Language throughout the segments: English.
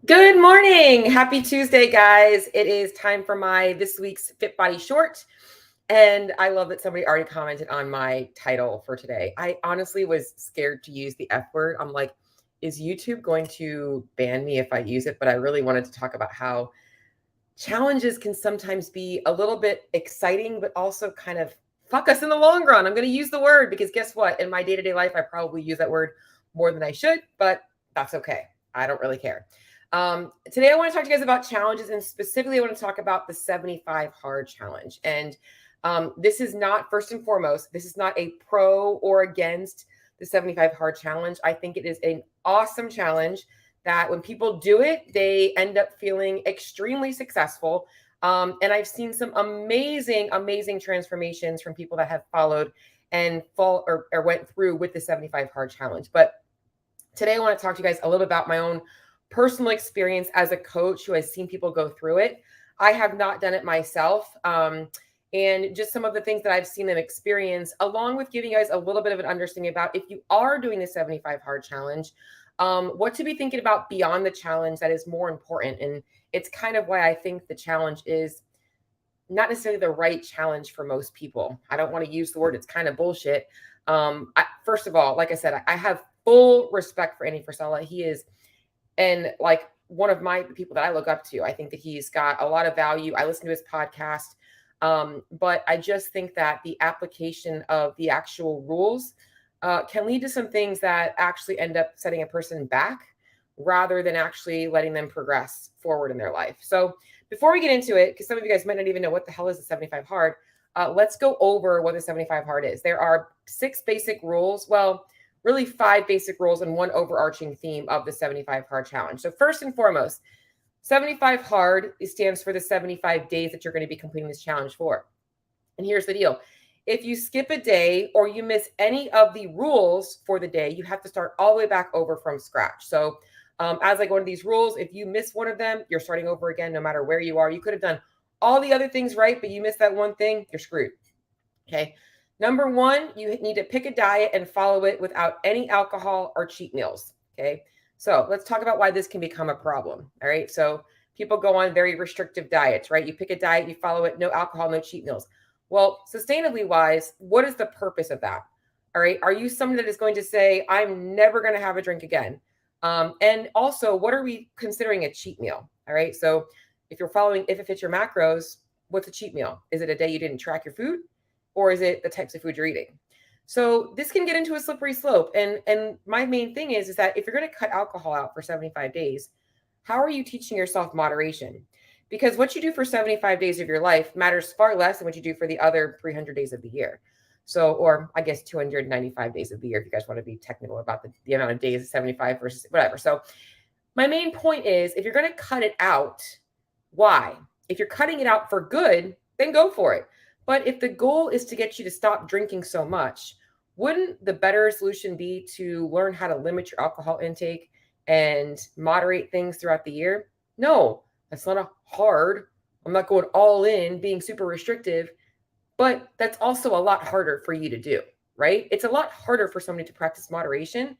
Good morning. Happy Tuesday, guys. It is time for my this week's Fit Body Short. And I love that somebody already commented on my title for today. I honestly was scared to use the F word. I'm like, is YouTube going to ban me if I use it? But I really wanted to talk about how challenges can sometimes be a little bit exciting, but also kind of fuck us in the long run. I'm going to use the word because guess what? In my day-to-day life, I probably use that word more than I should, but that's okay. I don't really care. Today, I want to talk to you guys about challenges, and specifically, I want to talk about the 75 hard challenge. And this is not, first and foremost, this is not a pro or against the 75 hard challenge. I think it is an awesome challenge that when people do it, they end up feeling extremely successful. And I've seen some amazing, amazing transformations from people that have followed and went through with the 75 hard challenge. But today, I want to talk to you guys a little about my own personal experience as a coach who has seen people go through it. I have not done it myself. And just some of the things that I've seen them experience, along with giving you guys a little bit of an understanding about if you are doing the 75 hard challenge, what to be thinking about beyond the challenge that is more important. And it's kind of why I think the challenge is not necessarily the right challenge for most people. I don't want to use the word, it's kind of bullshit. First of all, like I said, I have full respect for Andy Frisella. He is, and like one of my people that I look up to. I think that he's got a lot of value. I listen to his podcast. But I just think that the application of the actual rules can lead to some things that actually end up setting a person back rather than actually letting them progress forward in their life. So before we get into it, because some of you guys might not even know what the hell is the 75 hard, let's go over what the 75 hard is. There are 6 basic rules. Well, really 5 basic rules and one overarching theme of the 75 hard challenge. So first and foremost, 75 hard stands for the 75 days that you're going to be completing this challenge for. And here's the deal. If you skip a day or you miss any of the rules for the day, you have to start all the way back over from scratch. So as I go into these rules, if you miss one of them, you're starting over again, no matter where you are. You could have done all the other things right, but you missed that one thing, you're screwed. Okay. Number 1, you need to pick a diet and follow it without any alcohol or cheat meals. Okay. So let's talk about why this can become a problem. All right. So people go on very restrictive diets, right? You pick a diet, you follow it, no alcohol, no cheat meals. Well, sustainably wise, what is the purpose of that? All right. Are you someone that is going to say, I'm never going to have a drink again? And also, what are we considering a cheat meal? All right. So if you're following, if it fits your macros, what's a cheat meal? Is it a day you didn't track your food? Or is it the types of food you're eating? So this can get into a slippery slope. And my main thing is that if you're going to cut alcohol out for 75 days, how are you teaching yourself moderation? Because what you do for 75 days of your life matters far less than what you do for the other 300 days of the year. So, or I guess 295 days of the year, if you guys want to be technical about the amount of days of 75 versus whatever. So my main point is if you're going to cut it out, why? If you're cutting it out for good, then go for it. But if the goal is to get you to stop drinking so much, wouldn't the better solution be to learn how to limit your alcohol intake and moderate things throughout the year? No, that's not a hard. I'm not going all in, being super restrictive, but that's also a lot harder for you to do, right? It's a lot harder for somebody to practice moderation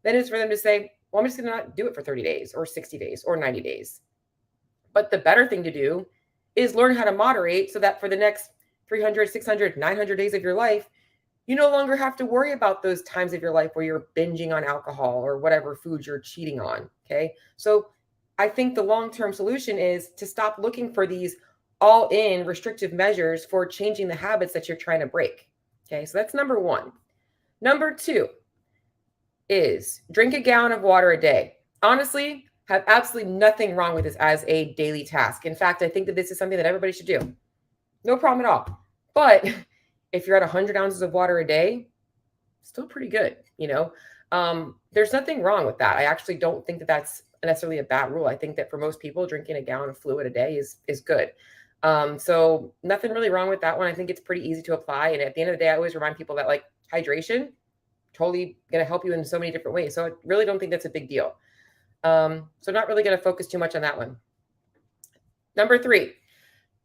than it is for them to say, well, I'm just going to not do it for 30 days or 60 days or 90 days. But the better thing to do is learn how to moderate so that for the next 300, 600, 900 days of your life, you no longer have to worry about those times of your life where you're binging on alcohol or whatever food you're cheating on. Okay. So I think the long-term solution is to stop looking for these all-in restrictive measures for changing the habits that you're trying to break. Okay. So that's number 1. Number 2 is drink a gallon of water a day. Honestly, have absolutely nothing wrong with this as a daily task. In fact, I think that this is something that everybody should do. No problem at all. But if you're at 100 ounces of water a day, still pretty good, there's nothing wrong with that. I actually don't think that that's necessarily a bad rule. I think that for most people, drinking a gallon of fluid a day is good. So nothing really wrong with that one. I think it's pretty easy to apply. And at the end of the day, I always remind people that like hydration, totally going to help you in so many different ways. So I really don't think that's a big deal. So not really going to focus too much on that one. Number 3,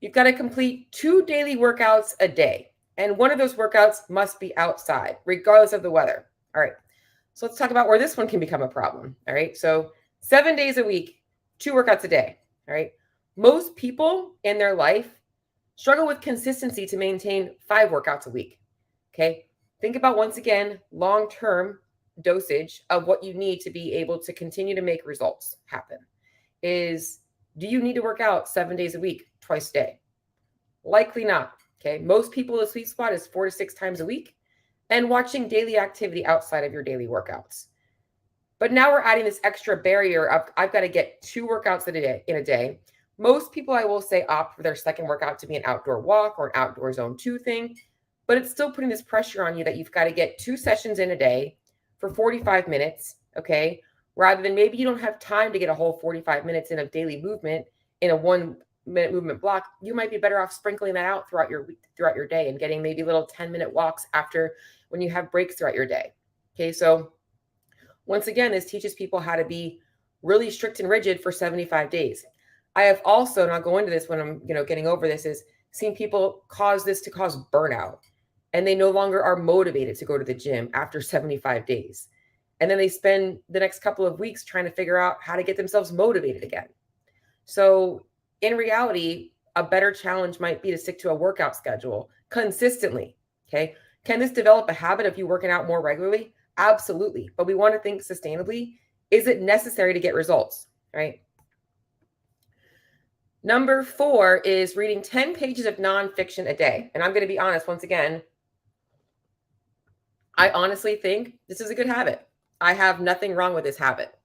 you've got to complete 2 daily workouts a day. And one of those workouts must be outside, regardless of the weather. All right. So let's talk about where this one can become a problem. All right. So 7 days a week, 2 workouts a day. All right. Most people in their life struggle with consistency to maintain 5 workouts a week. Okay. Think about, once again, long-term dosage of what you need to be able to continue to make results happen. Do you need to work out 7 days a week, twice a day? Likely not. Okay. Most people, the sweet spot is 4 to 6 times a week, and watching daily activity outside of your daily workouts. But now we're adding this extra barrier of, I've got to get 2 workouts in a day. Most people, I will say, opt for their second workout to be an outdoor walk or an outdoor zone 2 thing, but it's still putting this pressure on you that you've got to get 2 sessions in a day for 45 minutes, okay? Rather than, maybe you don't have time to get a whole 45 minutes in of daily movement in a 1-minute movement block. You might be better off sprinkling that out throughout your day and getting maybe little 10-minute walks after, when you have breaks throughout your day. Okay, so once again, this teaches people how to be really strict and rigid for 75 days. I have also, and I'll go into this when I'm, getting over this, is seen people cause burnout, and they no longer are motivated to go to the gym after 75 days. And then they spend the next couple of weeks trying to figure out how to get themselves motivated again. So in reality, a better challenge might be to stick to a workout schedule consistently. Okay. Can this develop a habit of you working out more regularly? Absolutely. But we want to think sustainably. Is it necessary to get results? Right. Number 4 is reading 10 pages of nonfiction a day. And I'm going to be honest, once again, I honestly think this is a good habit. I have nothing wrong with this habit.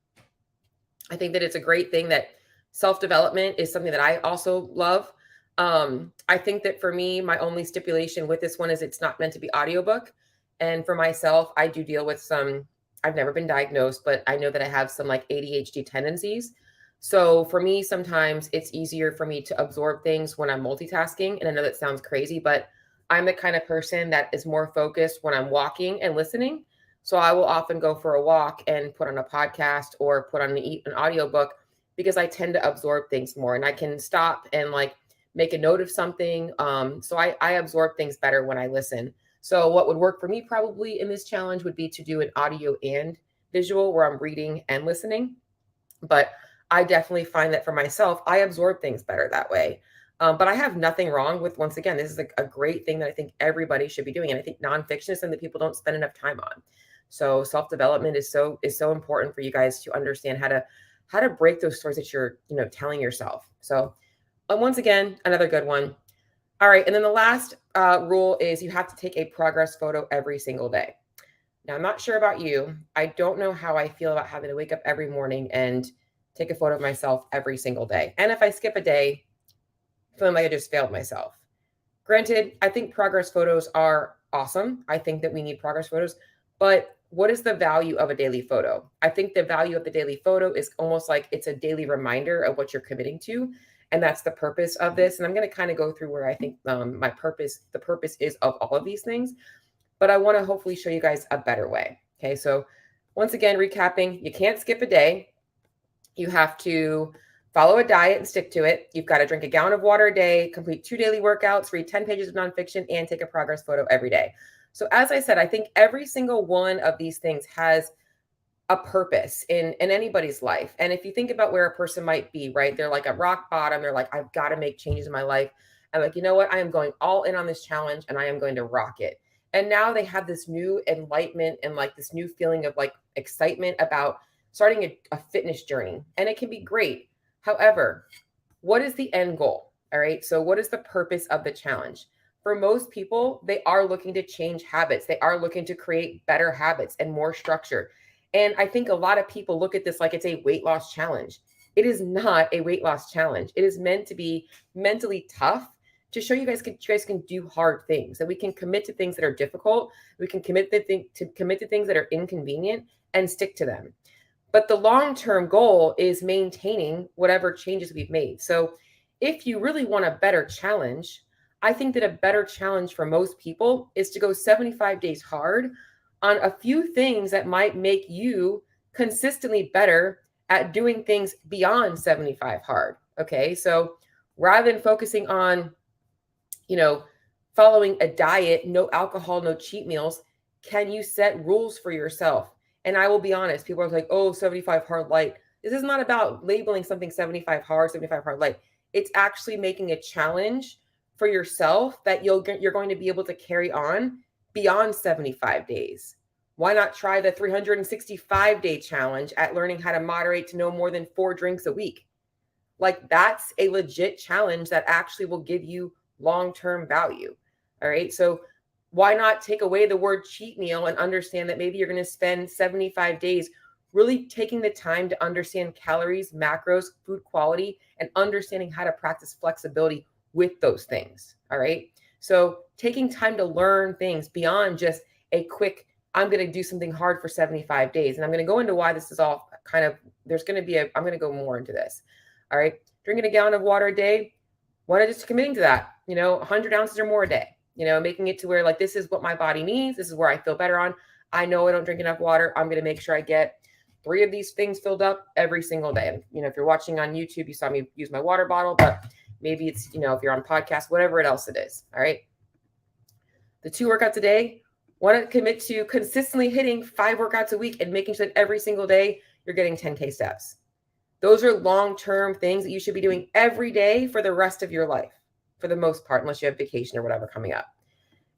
I think that it's a great thing, that self-development is something that I also love. I think that for me, my only stipulation with this one is it's not meant to be audiobook. And for myself, I do deal with I've never been diagnosed, but I know that I have some like ADHD tendencies. So for me, sometimes it's easier for me to absorb things when I'm multitasking. And I know that sounds crazy, but I'm the kind of person that is more focused when I'm walking and listening. So I will often go for a walk and put on a podcast or put on an audiobook, because I tend to absorb things more, and I can stop and like make a note of something. So I absorb things better when I listen. So what would work for me probably in this challenge would be to do an audio and visual where I'm reading and listening. But I definitely find that for myself, I absorb things better that way. But I have nothing wrong with, once again, this is a great thing that I think everybody should be doing. And I think nonfiction is something that people don't spend enough time on. So self-development is so important for you guys to understand how to break those stories that you're, telling yourself. So once again, another good one. All right. And then the last rule is you have to take a progress photo every single day. Now, I'm not sure about you. I don't know how I feel about having to wake up every morning and take a photo of myself every single day. And if I skip a day, feeling like I just failed myself. Granted, I think progress photos are awesome. I think that we need progress photos, but what is the value of a daily photo? I think the value of the daily photo is almost like it's a daily reminder of what you're committing to. And that's the purpose of this. And I'm going to kind of go through where I think the purpose is of all of these things, but I want to hopefully show you guys a better way. Okay. So once again, recapping, you can't skip a day. You have to follow a diet and stick to it. You've got to drink a gallon of water a day, complete 2 daily workouts, read 10 pages of nonfiction, and take a progress photo every day. So as I said, I think every single one of these things has a purpose in anybody's life. And if you think about where a person might be, right, they're like at rock bottom. They're like, I've got to make changes in my life. I'm like, you know what? I am going all in on this challenge and I am going to rock it. And now they have this new enlightenment and like this new feeling of like excitement about starting a fitness journey. And it can be great. However, what is the end goal? All right. So what is the purpose of the challenge? For most people, they are looking to change habits. They are looking to create better habits and more structure. And I think a lot of people look at this like it's a weight loss challenge. It is not a weight loss challenge. It is meant to be mentally tough to show you guys can do hard things, that we can commit to things that are difficult. We can commit to things that are inconvenient and stick to them. But the long-term goal is maintaining whatever changes we've made. So if you really want a better challenge, I think that a better challenge for most people is to go 75 days hard on a few things that might make you consistently better at doing things beyond 75 hard. Okay. So rather than focusing on, following a diet, no alcohol, no cheat meals, can you set rules for yourself? And I will be honest, people are like, oh, 75 hard light. This is not about labeling something 75 hard, 75 hard light. It's actually making a challenge for yourself that you're going to be able to carry on beyond 75 days. Why not try the 365-day challenge at learning how to moderate to no more than 4 drinks a week? Like, that's a legit challenge that actually will give you long-term value. All right. So why not take away the word cheat meal and understand that maybe you're going to spend 75 days really taking the time to understand calories, macros, food quality, and understanding how to practice flexibility with those things. All right. So taking time to learn things beyond just a quick, I'm going to do something hard for 75 days. And I'm going to go into why this is all kind of, I'm going to go more into this. All right. Drinking a gallon of water a day. Why not just committing to that, 100 ounces or more a day, making it to where like, this is what my body needs. This is where I feel better on. I know I don't drink enough water. I'm going to make sure I get 3 of these things filled up every single day. And, if you're watching on YouTube, you saw me use my water bottle, but maybe it's, if you're on podcast, whatever else it is. All right. The 2 workouts a day, want to commit to consistently hitting 5 workouts a week and making sure that every single day you're getting 10K steps. Those are long-term things that you should be doing every day for the rest of your life, for the most part, unless you have vacation or whatever coming up.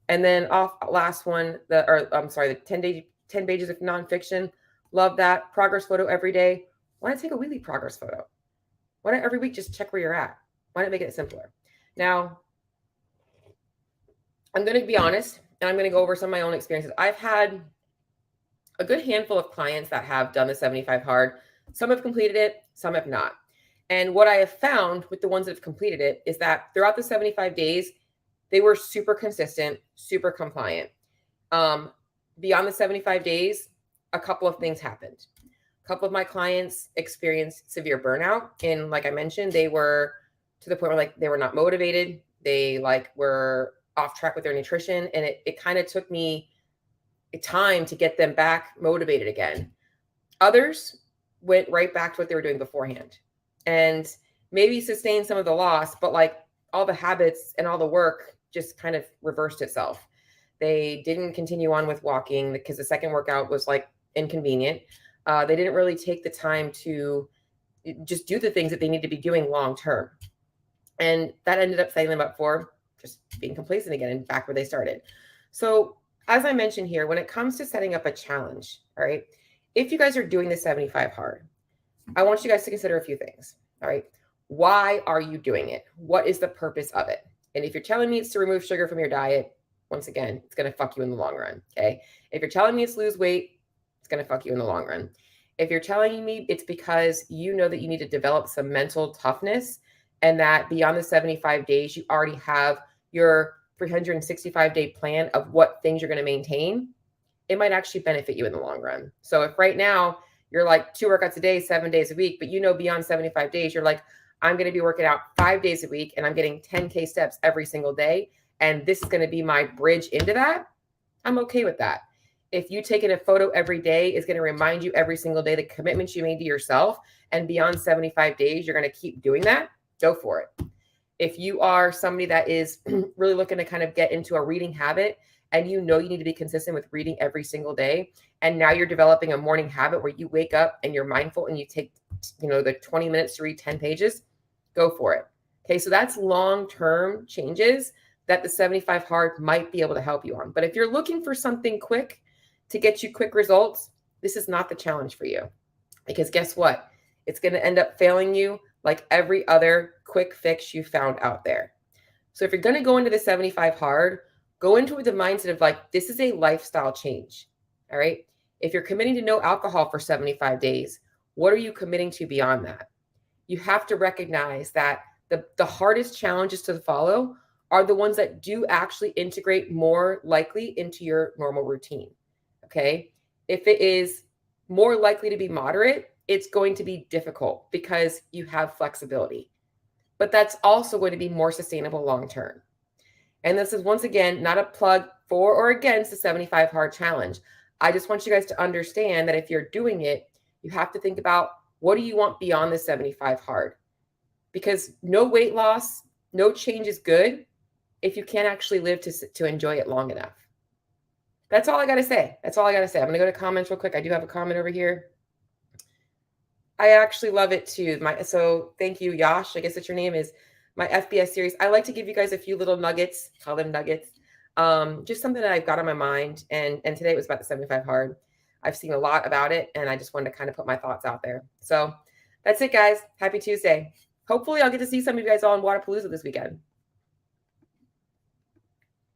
And then last one, the 10 pages of nonfiction. Love that. Progress photo every day. Why not take a weekly progress photo? Why not every week just check where you're at? Why not make it simpler? Now, I'm going to be honest, and I'm going to go over some of my own experiences. I've had a good handful of clients that have done the 75 hard. Some have completed it, some have not. And what I have found with the ones that have completed it is that throughout the 75 days, they were super consistent, super compliant. Beyond the 75 days, a couple of things happened. A couple of my clients experienced severe burnout. And like I mentioned, they were to the point where they were not motivated. They were off track with their nutrition. And it kind of took me time to get them back motivated again. Others went right back to what they were doing beforehand and maybe sustained some of the loss, but all the habits and all the work just kind of reversed itself. They didn't continue on with walking because the second workout was inconvenient. They didn't really take the time to just do the things that they need to be doing long-term. And that ended up setting them up for just being complacent again and back where they started. So as I mentioned here, when it comes to setting up a challenge, all right, if you guys are doing the 75 hard, I want you guys to consider a few things. All right. Why are you doing it? What is the purpose of it? And if you're telling me it's to remove sugar from your diet, once again, it's going to fuck you in the long run. Okay. If you're telling me it's lose weight, it's going to fuck you in the long run. If you're telling me it's because you know that you need to develop some mental toughness and that beyond the 75 days, you already have your 365-day plan of what things you're going to maintain, it might actually benefit you in the long run. So if right now you're 2 workouts a day, 7 days a week, but beyond 75 days, you're I'm going to be working out 5 days a week and I'm getting 10K steps every single day. And this is going to be my bridge into that. I'm okay with that. If you taking a photo every day is going to remind you every single day the commitments you made to yourself, and beyond 75 days, you're going to keep doing that, go for it. If you are somebody that is really looking to kind of get into a reading habit, and you need to be consistent with reading every single day, and now you're developing a morning habit where you wake up and you're mindful and you take, the 20 minutes to read 10 pages, go for it. Okay, so that's long-term changes that the 75 hard might be able to help you on. But if you're looking for something quick to get you quick results, this is not the challenge for you. Because guess what? It's going to end up failing you like every other quick fix you found out there. So if you're going to go into the 75 hard, go into it with the mindset of this is a lifestyle change. All right. If you're committing to no alcohol for 75 days, what are you committing to beyond that? You have to recognize that the hardest challenges to follow are the ones that do actually integrate more likely into your normal routine. Okay. If it is more likely to be moderate, it's going to be difficult because you have flexibility, but that's also going to be more sustainable long-term. And this is, once again, not a plug for or against the 75 hard challenge. I just want you guys to understand that if you're doing it, you have to think about, what do you want beyond the 75 hard? Because no weight loss, no change is good if you can't actually live to enjoy it long enough. That's all I got to say. I'm going to go to comments real quick. I do have a comment over here. I actually love it too. So thank you, Yash. I guess that's your name is my FBS series. I like to give you guys a few little nuggets, call them nuggets. Just something that I've got on my mind. And today it was about the 75 hard. I've seen a lot about it and I just wanted to kind of put my thoughts out there. So that's it, guys. Happy Tuesday. Hopefully I'll get to see some of you guys all in Waterpalooza this weekend.